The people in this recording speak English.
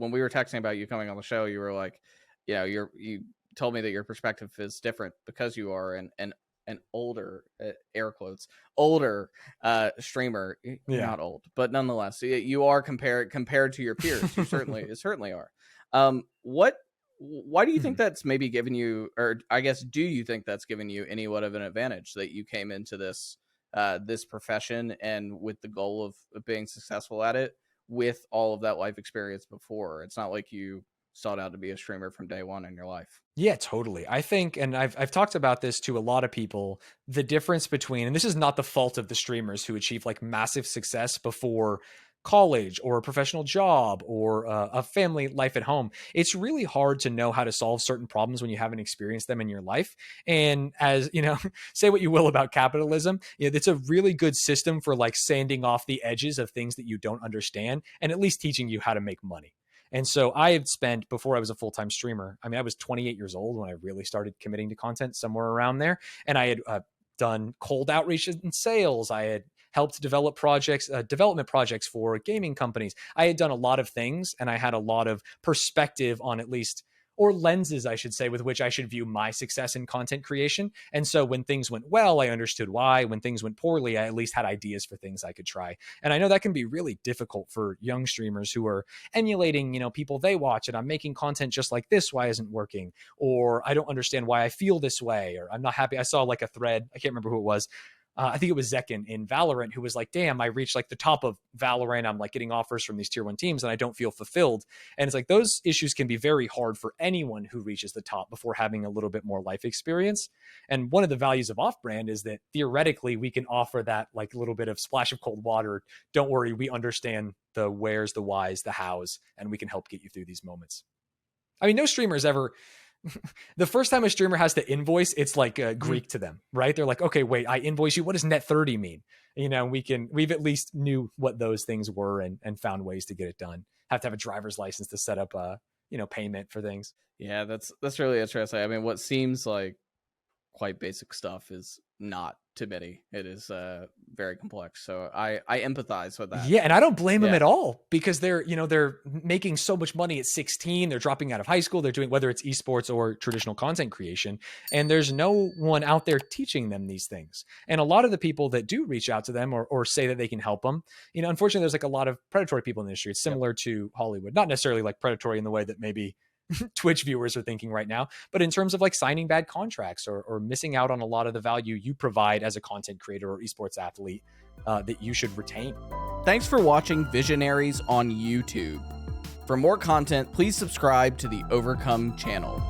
when we were texting about you coming on the show, you were like, you told me that your perspective is different because you are an older, air quotes, older streamer. You're not old, but nonetheless, you are compared to your peers. You certainly are. Why do you think that's maybe given you, or I guess, do you think that's given you anyewhat of an advantage that you came into this profession and with the goal of being successful at it with all of that life experience before? It's not like you sought out to be a streamer from day one in your life. Yeah, totally. I think, and I've talked about this to a lot of people, the difference between, and this is not the fault of the streamers who achieve like massive success before college or a professional job or a family life at home. It's really hard to know how to solve certain problems when you haven't experienced them in your life. And as you know, say what you will about capitalism, it's a really good system for like sanding off the edges of things that you don't understand and at least teaching you how to make money. And so I had spent, before I was a full-time streamer, I mean, I was 28 years old when I really started committing to content, somewhere around there. And I had done cold outreach and sales. I had helped develop development projects for gaming companies. I had done a lot of things, and I had a lot of perspective on at least, or lenses, I should say, with which I should view my success in content creation. And so when things went well, I understood why. When things went poorly, I at least had ideas for things I could try. And I know that can be really difficult for young streamers who are emulating, people they watch, and I'm making content just like this. Why isn't working? Or I don't understand why I feel this way, or I'm not happy. I saw like a thread, I can't remember who it was. I think it was Zekin in Valorant, who was like, damn, I reached like the top of Valorant. I'm like getting offers from these tier 1 teams and I don't feel fulfilled. And it's like, those issues can be very hard for anyone who reaches the top before having a little bit more life experience. And one of the values of Offbrand is that theoretically we can offer that like little bit of splash of cold water. Don't worry, we understand the wheres, the whys, the hows, and we can help get you through these moments. I mean, no streamer's ever... the first time a streamer has to invoice, it's like Greek to them, right? They're like, okay, wait, I invoice you. What does net 30 mean? We've at least knew what those things were and found ways to get it done. Have to have a driver's license to set up payment for things. Yeah, that's really interesting. I mean, what seems like quite basic stuff is not to many. It is very complex. So I empathize with that. Yeah, and I don't blame them at all, because they're making so much money at 16. They're dropping out of high school. They're doing, whether it's esports or traditional content creation, and there's no one out there teaching them these things. And a lot of the people that do reach out to them or say that they can help them, unfortunately, there's like a lot of predatory people in the industry. It's similar to Hollywood, not necessarily like predatory in the way that maybe Twitch viewers are thinking right now, but in terms of like signing bad contracts or missing out on a lot of the value you provide as a content creator or esports athlete that you should retain. Thanks for watching Visionaries on YouTube. For more content, please subscribe to the Overcome channel.